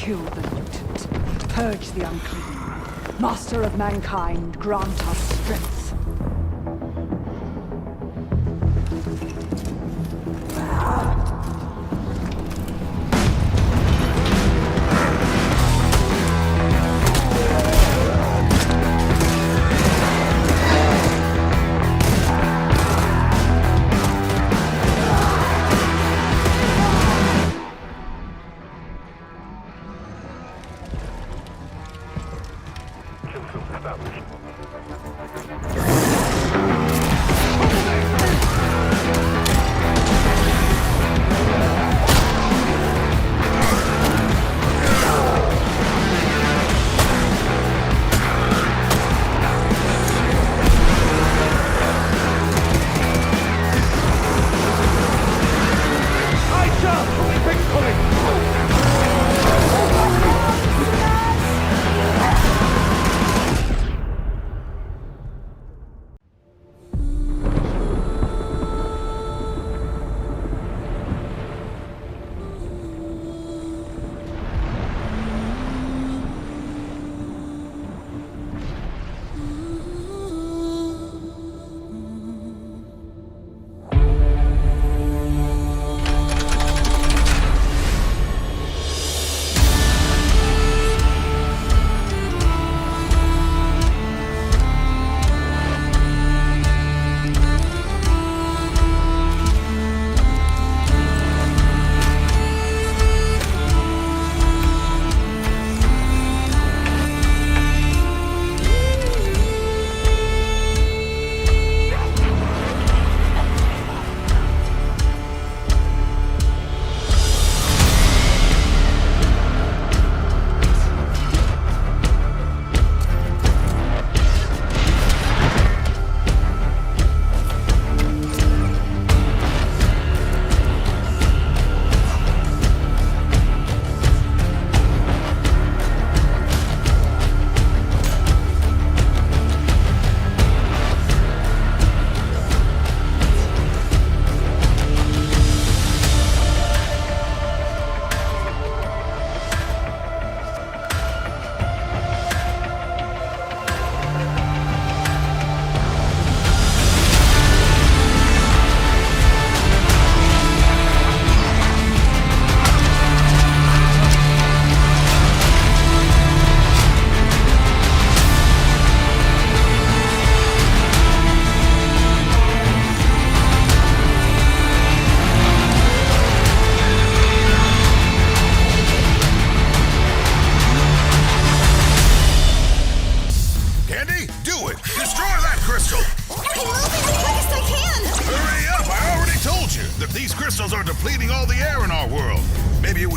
Kill the mutant. Purge the unclean. Master of mankind, grant us strength.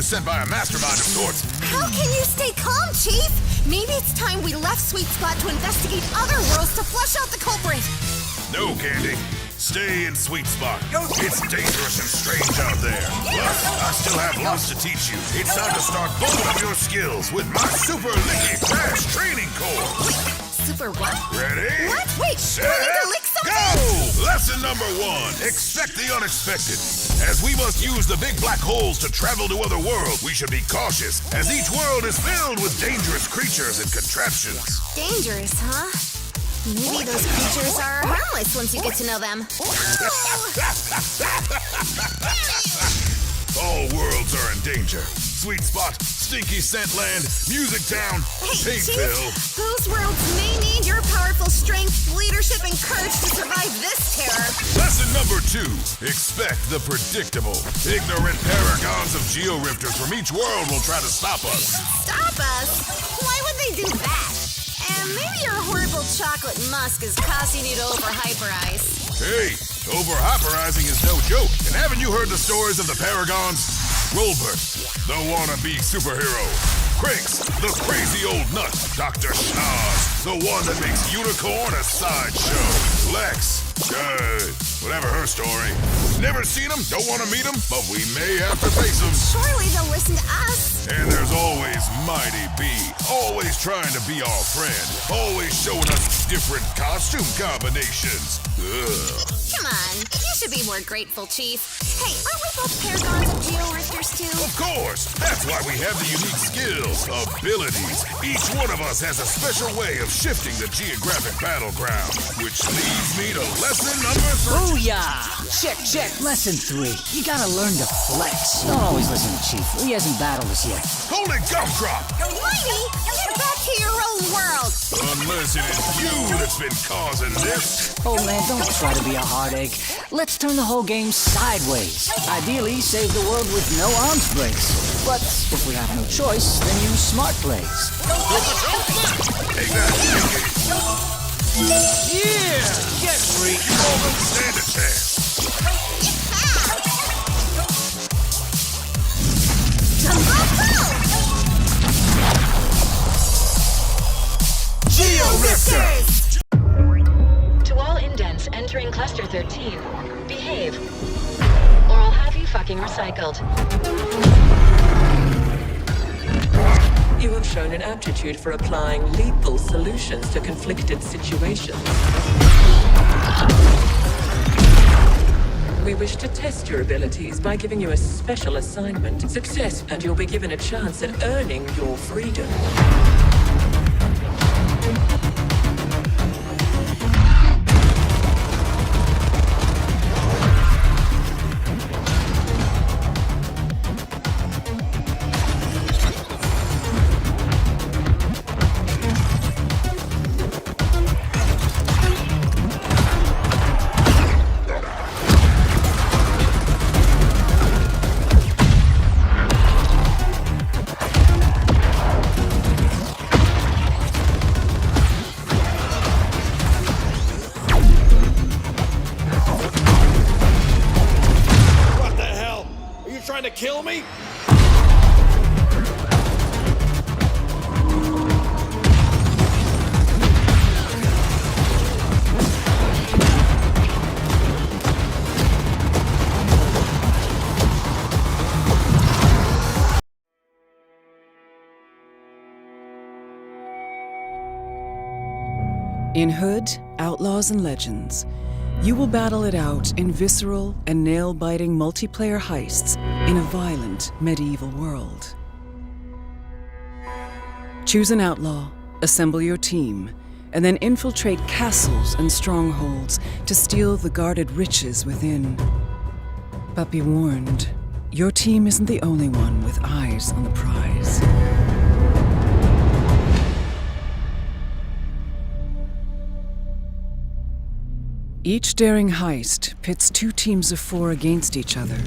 Sent by a mastermind of sorts. How can you stay calm, Chief? Maybe it's time we left Sweet Spot to investigate other worlds to flush out the culprit. No, Candy. Stay in Sweet Spot. It's dangerous and strange out there. Plus, I still have lots to teach you. It's time to start building up your skills with my Super Licky Crash Training Course. Super what? Ready? What? Wait, do I need to lick something? Go! Lesson number 1. Expect the unexpected. As we must use the big black holes to travel to other worlds, we should be cautious, as each world is filled with dangerous creatures and contraptions. Dangerous, huh? Maybe those creatures are harmless once you get to know them. All worlds are in danger. Sweet Spot, Stinky Scent Land, Music Town, Hey, Chief, Paintville. those worlds may need your powerful strength, leadership, and courage to survive this terror. Lesson number 2. Expect the predictable. Ignorant paragons of Georifters from each world will try to stop us. Stop us? Why would they do that? And maybe your horrible chocolate musk is causing you to over-hyperize. Hey, over-hyperizing is no joke. And haven't you heard the stories of the paragons? Rolbert, the wannabe superhero. Cranks, the crazy old nut. Dr. Schnoz, the one that makes Unicorn a sideshow. Lex, whatever her story. Never seen him, don't want to meet him, but we may have to face him. Surely they'll listen to us. And there's always Mighty B, always trying to be our friend, always showing us different costume combinations. Ugh. Come on, you should be more grateful, Chief. Hey, aren't we both Paragons of Georifters too? Of course! That's why we have the unique skills, abilities. Each one of us has a special way of shifting the geographic battleground, which leads me to lesson number 3. Booyah! Check. Lesson 3. You gotta learn to flex. Don't always listen to Chief. He hasn't battled us yet. Holy gumdrop! Whitey, get back to your own world! Unless it is you that's been causing this. Oh man, don't try to be a heartache. Let's turn the whole game sideways. Ideally, save the world with no arms breaks. But if we have no choice, then use smart plays. Take that, Yeah! Get free! don't stand a chance. Georifters! To all indents entering Cluster 13, behave. Or I'll have you fucking recycled. You have shown an aptitude for applying lethal solutions to conflicted situations. We wish to test your abilities by giving you a special assignment. Success, and you'll be given a chance at earning your freedom. Trying to kill me? In Hood, Outlaws and Legends, you will battle it out in visceral and nail-biting multiplayer heists in a violent medieval world. Choose an outlaw, assemble your team, and then infiltrate castles and strongholds to steal the guarded riches within. But be warned, your team isn't the only one with eyes on the prize. Each daring heist pits 2 teams of 4 against each other,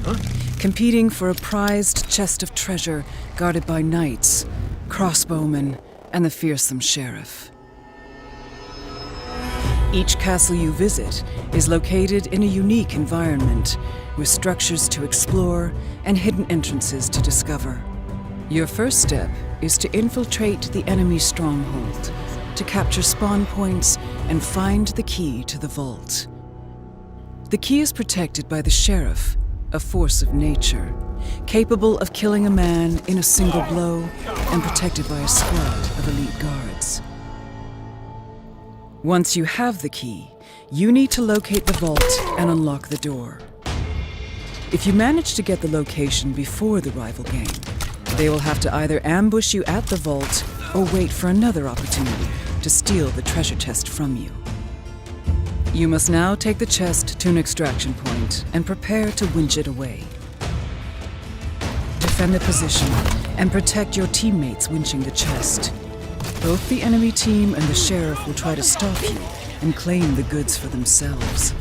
competing for a prized chest of treasure guarded by knights, crossbowmen, and the fearsome sheriff. Each castle you visit is located in a unique environment, with structures to explore and hidden entrances to discover. Your first step is to infiltrate the enemy stronghold, to capture spawn points and find the key to the vault. The key is protected by the sheriff, a force of nature, capable of killing a man in a single blow and protected by a squad of elite guards. Once you have the key, you need to locate the vault and unlock the door. If you manage to get the location before the rival gang, they will have to either ambush you at the vault or wait for another opportunity to steal the treasure chest from you. You must now take the chest to an extraction point and prepare to winch it away. Defend the position and protect your teammates winching the chest. Both the enemy team and the sheriff will try to stop you and claim the goods for themselves.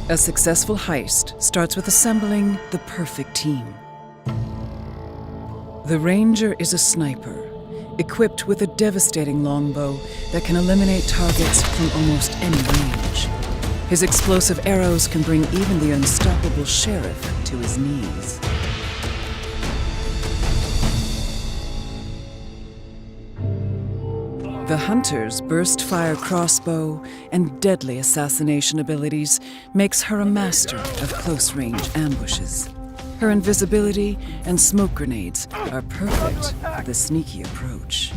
A successful heist starts with assembling the perfect team. The Ranger is a sniper, equipped with a devastating longbow that can eliminate targets from almost any range. His explosive arrows can bring even the unstoppable sheriff to his knees. The Hunter's burst-fire crossbow and deadly assassination abilities makes her a master of close-range ambushes. Her invisibility and smoke grenades are perfect for the sneaky approach.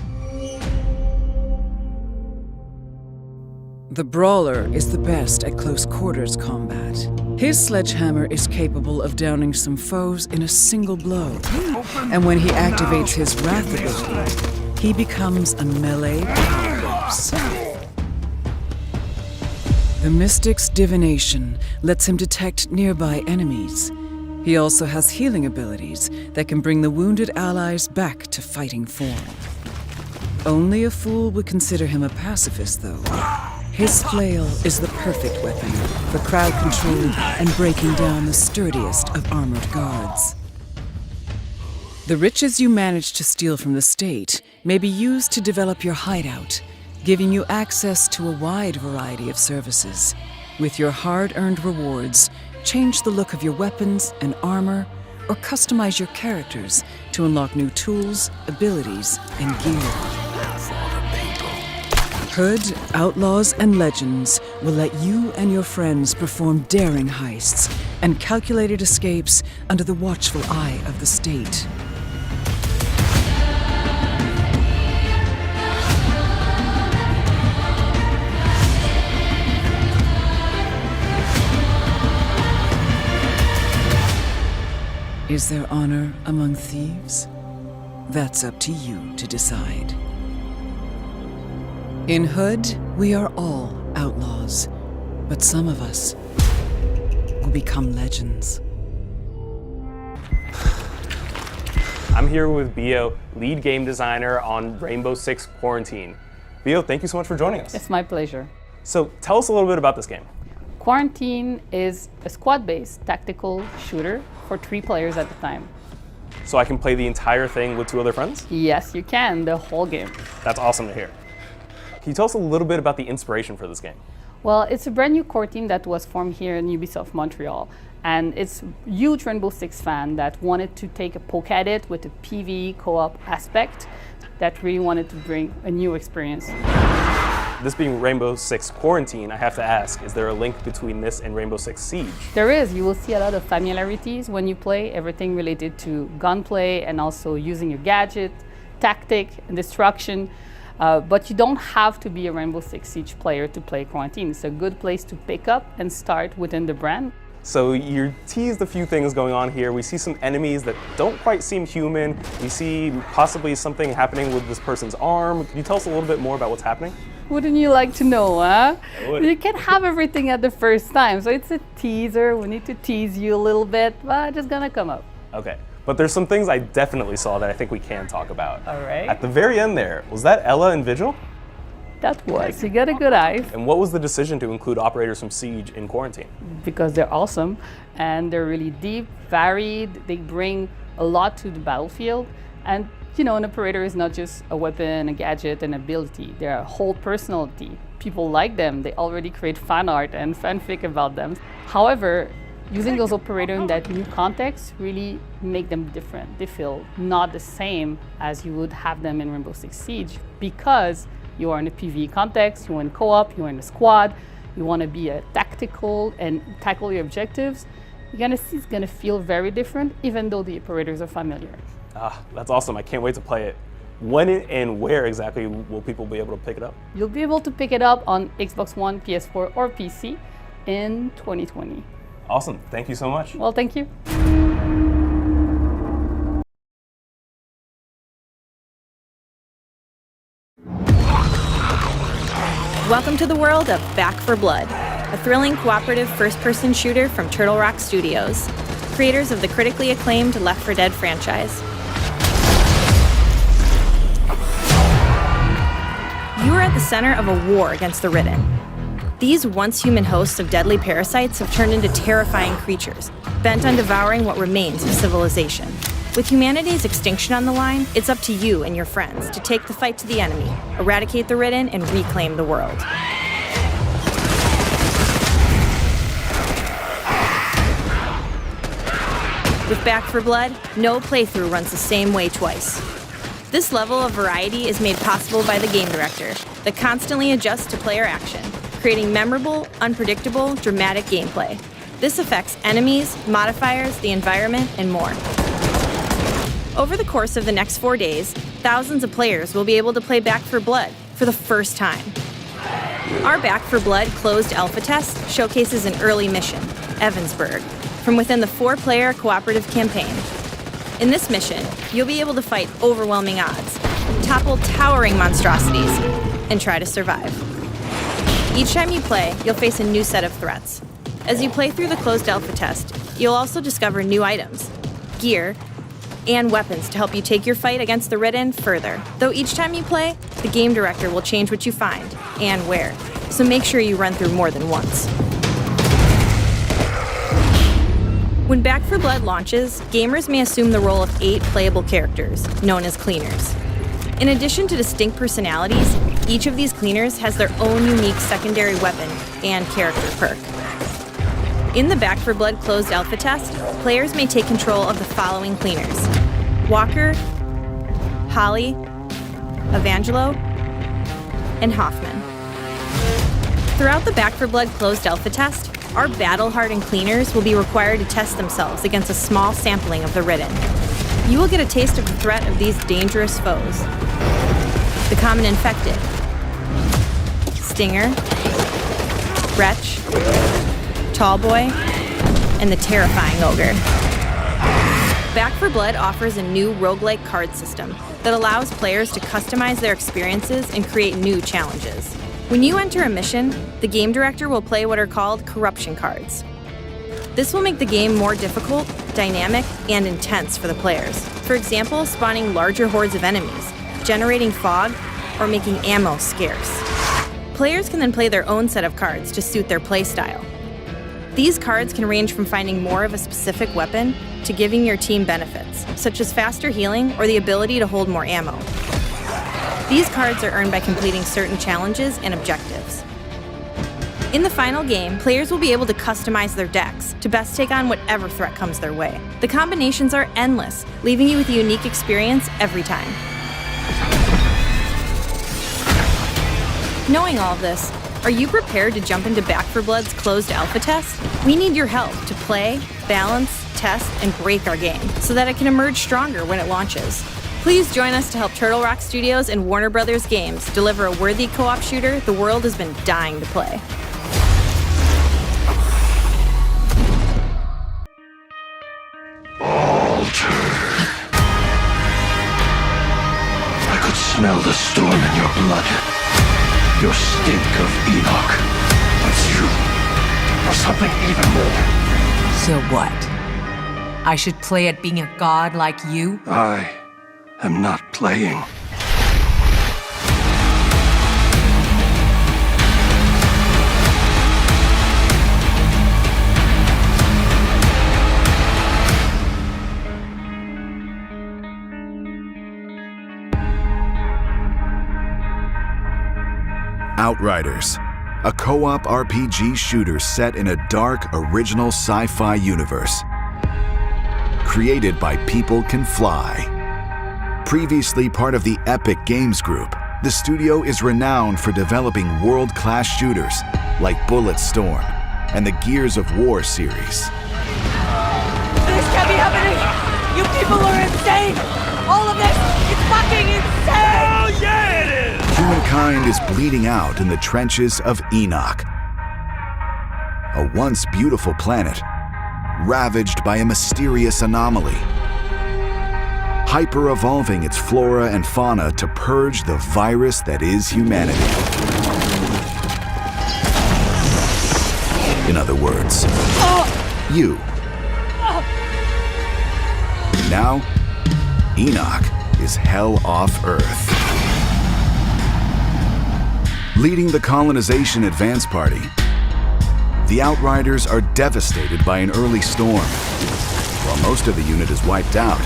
The Brawler is the best at close quarters combat. His sledgehammer is capable of downing some foes in a single blow. And when he activates his Wrath ability, he becomes a melee powerhouse. The Mystic's Divination lets him detect nearby enemies. He also has healing abilities that can bring the wounded allies back to fighting form. Only a fool would consider him a pacifist, though. His flail is the perfect weapon for crowd control and breaking down the sturdiest of armored guards. The riches you manage to steal from the state may be used to develop your hideout, giving you access to a wide variety of services. With your hard-earned rewards, change the look of your weapons and armor, or customize your characters to unlock new tools, abilities, and gear. Hood, Outlaws, and Legends will let you and your friends perform daring heists and calculated escapes under the watchful eye of the state. Is there honor among thieves? That's up to you to decide. In Hood, we are all outlaws, but some of us will become legends. I'm here with Bio, lead game designer on Rainbow Six Quarantine. Bio, thank you so much for joining us. It's my pleasure. So tell us a little bit about this game. Quarantine is a squad-based tactical shooter for 3 players at a time. So I can play the entire thing with 2 other friends? Yes, you can, the whole game. That's awesome to hear. Can you tell us a little bit about the inspiration for this game? Well, it's a brand new core team that was formed here in Ubisoft Montreal. And it's a huge Rainbow Six fan that wanted to take a poke at it with a PvE co-op aspect that really wanted to bring a new experience. This being Rainbow Six Quarantine, I have to ask, is there a link between this and Rainbow Six Siege? There is. You will see a lot of familiarities when you play, everything related to gunplay and also using your gadget, tactic, and destruction. But you don't have to be a Rainbow Six Siege player to play Quarantine. It's a good place to pick up and start within the brand. So you teased a few things going on here. We see some enemies that don't quite seem human. We see possibly something happening with this person's arm. Can you tell us a little bit more about what's happening? Wouldn't you like to know, huh? I would. You can't have everything at the first time. So it's a teaser. We need to tease you a little bit, but it's just gonna come up. Okay. But there's some things I definitely saw that I think we can talk about. All right. At the very end there, was that Ella and Vigil? That was. You got a good eye. And what was the decision to include operators from Siege in Quarantine? Because they're awesome and they're really deep, varied. They bring a lot to the battlefield. And you know, an operator is not just a weapon, a gadget, and ability. They're a whole personality. People like them. They already create fan art and fanfic about them. However, using those operators in that new context really make them different. They feel not the same as you would have them in Rainbow Six Siege because you are in a PvE context, you're in co-op, you're in a squad, you want to be a tactical and tackle your objectives. You're gonna see it's gonna feel very different, even though the operators are familiar. Ah, that's awesome. I can't wait to play it. When and where exactly will people be able to pick it up? You'll be able to pick it up on Xbox One, PS4, or PC in 2020. Awesome. Thank you so much. Well, thank you. Welcome to the world of Back 4 Blood, a thrilling cooperative first-person shooter from Turtle Rock Studios, creators of the critically acclaimed Left 4 Dead franchise. You are at the center of a war against the Ridden. These once human hosts of deadly parasites have turned into terrifying creatures, bent on devouring what remains of civilization. With humanity's extinction on the line, it's up to you and your friends to take the fight to the enemy, eradicate the Ridden, and reclaim the world. With Back 4 Blood, no playthrough runs the same way twice. This level of variety is made possible by the game director that constantly adjusts to player action, creating memorable, unpredictable, dramatic gameplay. This affects enemies, modifiers, the environment, and more. Over the course of the next 4 days, thousands of players will be able to play Back 4 Blood for the first time. Our Back for Blood closed alpha test showcases an early mission, Evansburg, from within the 4-player cooperative campaign. In this mission, you'll be able to fight overwhelming odds, topple towering monstrosities, and try to survive. Each time you play, you'll face a new set of threats. As you play through the closed alpha test, you'll also discover new items, gear, and weapons to help you take your fight against the Ridden further. Though each time you play, the game director will change what you find and where, so make sure you run through more than once. When Back for Blood launches, gamers may assume the role of 8 playable characters, known as cleaners. In addition to distinct personalities, each of these cleaners has their own unique secondary weapon and character perk. In the Back for Blood closed alpha test, players may take control of the following cleaners: Walker, Holly, Evangelo, and Hoffman. Throughout the Back for Blood closed alpha test, our battle-hardened cleaners will be required to test themselves against a small sampling of the Ridden. You will get a taste of the threat of these dangerous foes: the common infected, Stinger, Wretch, Tallboy, and the terrifying Ogre. Back for Blood offers a new roguelike card system that allows players to customize their experiences and create new challenges. When you enter a mission, the game director will play what are called corruption cards. This will make the game more difficult, dynamic, and intense for the players. For example, spawning larger hordes of enemies, generating fog, or making ammo scarce. Players can then play their own set of cards to suit their playstyle. These cards can range from finding more of a specific weapon to giving your team benefits, such as faster healing or the ability to hold more ammo. These cards are earned by completing certain challenges and objectives. In the final game, players will be able to customize their decks to best take on whatever threat comes their way. The combinations are endless, leaving you with a unique experience every time. Knowing all of this, are you prepared to jump into Back for Blood's closed alpha test? We need your help to play, balance, test, and break our game so that it can emerge stronger when it launches. Please join us to help Turtle Rock Studios and Warner Brothers Games deliver a worthy co-op shooter the world has been dying to play. I could smell the storm in your blood. Your stink of Enoch. But you are something even more. So what? I should play at being a god like you? I am not playing. Outriders, a co-op RPG shooter set in a dark, original sci-fi universe. Created by People Can Fly. Previously part of the Epic Games Group, the studio is renowned for developing world-class shooters like Bulletstorm and the Gears of War series. This can't be happening! You people are insane! All of this is fucking insane! Oh yeah, it is! Humankind is bleeding out in the trenches of Enoch, a once beautiful planet ravaged by a mysterious anomaly, hyper-evolving its flora and fauna to purge the virus that is humanity. In other words, you. Now, Enoch is hell off Earth. Leading the colonization advance party, the Outriders are devastated by an early storm. While most of the unit is wiped out,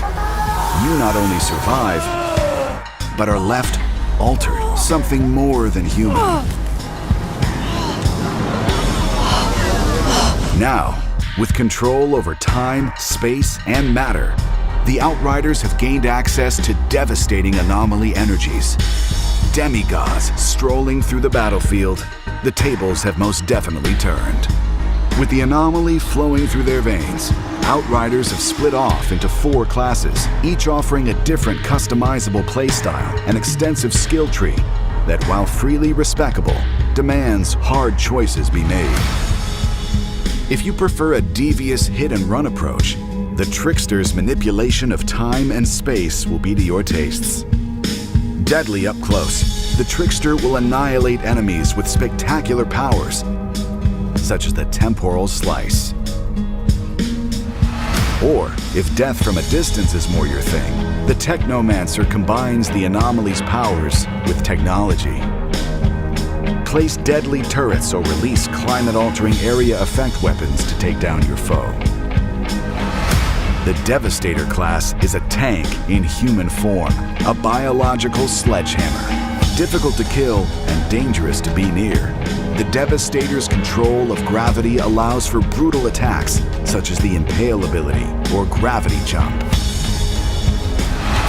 you not only survive, but are left altered, something more than human. Now, with control over time, space, and matter, the Outriders have gained access to devastating anomaly energies. Demigods strolling through the battlefield, the tables have most definitely turned. With the anomaly flowing through their veins, Outriders have split off into 4 classes, each offering a different customizable playstyle, an extensive skill tree, that, while freely respectable, demands hard choices be made. If you prefer a devious hit-and-run approach, the trickster's manipulation of time and space will be to your tastes. Deadly up close, the trickster will annihilate enemies with spectacular powers, such as the temporal slice. Or, if death from a distance is more your thing, the Technomancer combines the anomaly's powers with technology. Place deadly turrets or release climate-altering area effect weapons to take down your foe. The Devastator class is a tank in human form, a biological sledgehammer. Difficult to kill and dangerous to be near. The Devastator's control of gravity allows for brutal attacks, such as the Impale ability or Gravity Jump.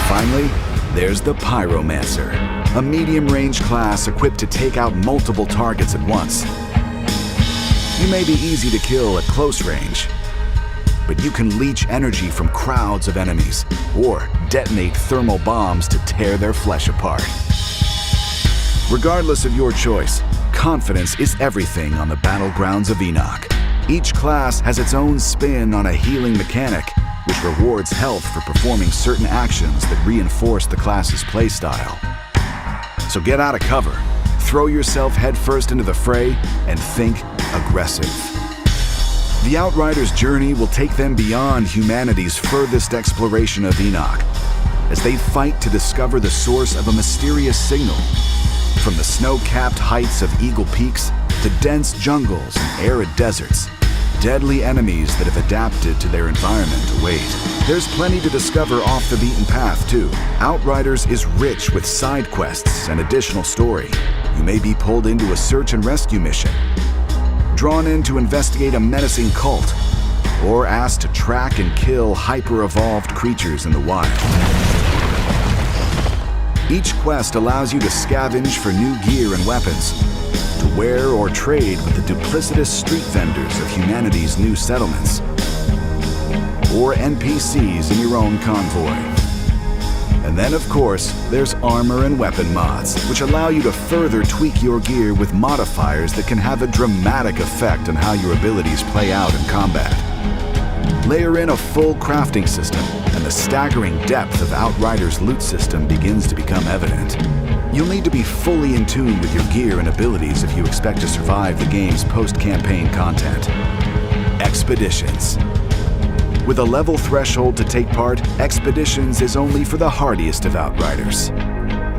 Finally, there's the Pyromancer, a medium-range class equipped to take out multiple targets at once. You may be easy to kill at close range, but you can leech energy from crowds of enemies or detonate thermal bombs to tear their flesh apart. Regardless of your choice, confidence is everything on the battlegrounds of Enoch. Each class has its own spin on a healing mechanic, which rewards health for performing certain actions that reinforce the class's playstyle. So get out of cover, throw yourself headfirst into the fray, and think aggressive. The Outriders' journey will take them beyond humanity's furthest exploration of Enoch, as they fight to discover the source of a mysterious signal. From the snow-capped heights of Eagle Peaks to dense jungles and arid deserts, deadly enemies that have adapted to their environment await. There's plenty to discover off the beaten path, too. Outriders is rich with side quests and additional story. You may be pulled into a search and rescue mission, drawn in to investigate a menacing cult, or asked to track and kill hyper-evolved creatures in the wild. Each quest allows you to scavenge for new gear and weapons, to wear or trade with the duplicitous street vendors of humanity's new settlements, or NPCs in your own convoy. And then, of course, there's armor and weapon mods, which allow you to further tweak your gear with modifiers that can have a dramatic effect on how your abilities play out in combat. Layer in a full crafting system, and the staggering depth of Outriders' loot system begins to become evident. You'll need to be fully in tune with your gear and abilities if you expect to survive the game's post-campaign content. Expeditions. With a level threshold to take part, Expeditions is only for the hardiest of Outriders,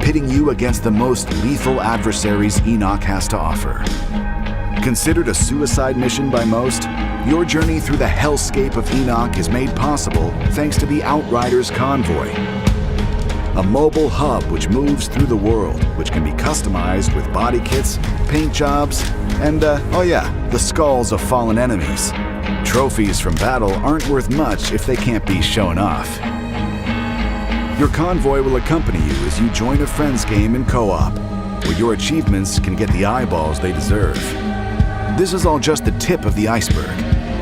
pitting you against the most lethal adversaries Enoch has to offer. Considered a suicide mission by most, your journey through the hellscape of Enoch is made possible thanks to the Outriders Convoy, a mobile hub which moves through the world, which can be customized with body kits, paint jobs, and, the skulls of fallen enemies. Trophies from battle aren't worth much if they can't be shown off. Your convoy will accompany you as you join a friend's game in co-op, where your achievements can get the eyeballs they deserve. This is all just the tip of the iceberg.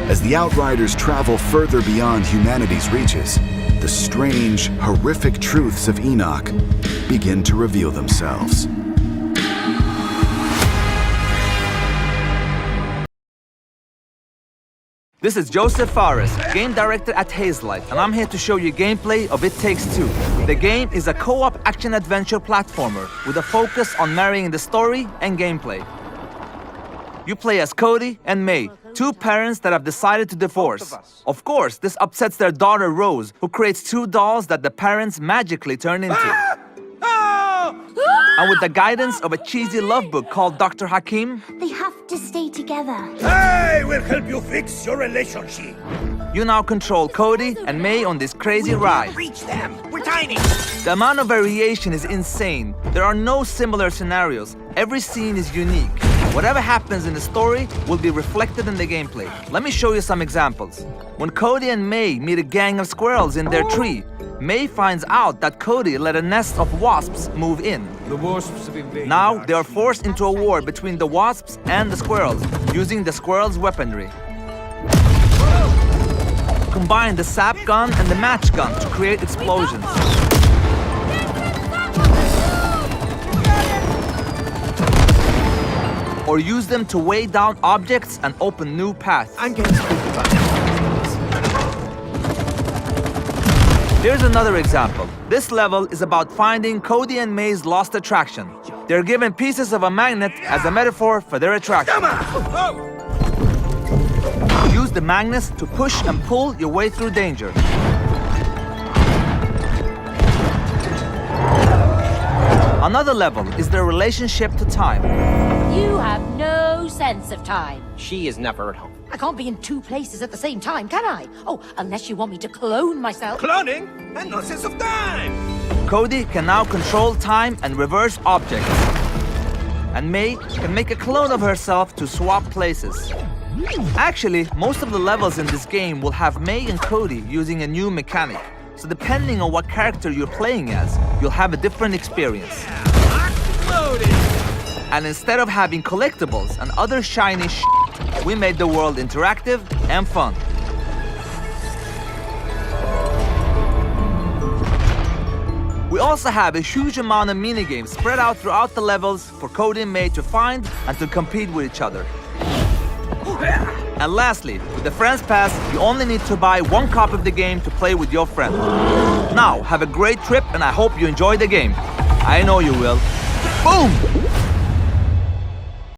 As the Outriders travel further beyond humanity's reaches, the strange, horrific truths of Enoch begin to reveal themselves. This is Joseph Fares, game director at Hazelight, and I'm here to show you gameplay of It Takes Two. The game is a co-op action-adventure platformer with a focus on marrying the story and gameplay. You play as Cody and May, two parents that have decided to divorce. Of course, this upsets their daughter Rose, who creates two dolls that the parents magically turn into. And with the guidance of a cheesy love book called Dr. Hakim, they have to stay together. I will help you fix your relationship. You now control Cody and May on this crazy ride. Reach them. We're tiny. The amount of variation is insane. There are no similar scenarios. Every scene is unique. Whatever happens in the story will be reflected in the gameplay. Let me show you some examples. When Cody and May meet a gang of squirrels in their tree, May finds out that Cody let a nest of wasps move in. The wasps have invaded. Now they are forced into a war between the wasps and the squirrels, using the squirrels' weaponry. Combine the sap gun and the match gun to create explosions. or use them to weigh down objects and open new paths. I'm getting spooked about this. Here's another example. This level is about finding Cody and May's lost attraction. They're given pieces of a magnet as a metaphor for their attraction. Use the magnets to push and pull your way through danger. Another level is their relationship to time. You have no sense of time. She is never at home. I can't be in two places at the same time, can I? Oh, unless you want me to clone myself. Cloning? And no sense of time! Cody can now control time and reverse objects. And May can make a clone of herself to swap places. Actually, most of the levels in this game will have May and Cody using a new mechanic. So depending on what character you're playing as, you'll have a different experience. And instead of having collectibles and other shiny shit, we made the world interactive and fun. We also have a huge amount of minigames spread out throughout the levels for Cody and May to find and to compete with each other. And lastly, with the Friends Pass, you only need to buy one copy of the game to play with your friend. Now, have a great trip and I hope you enjoy the game. I know you will. Boom!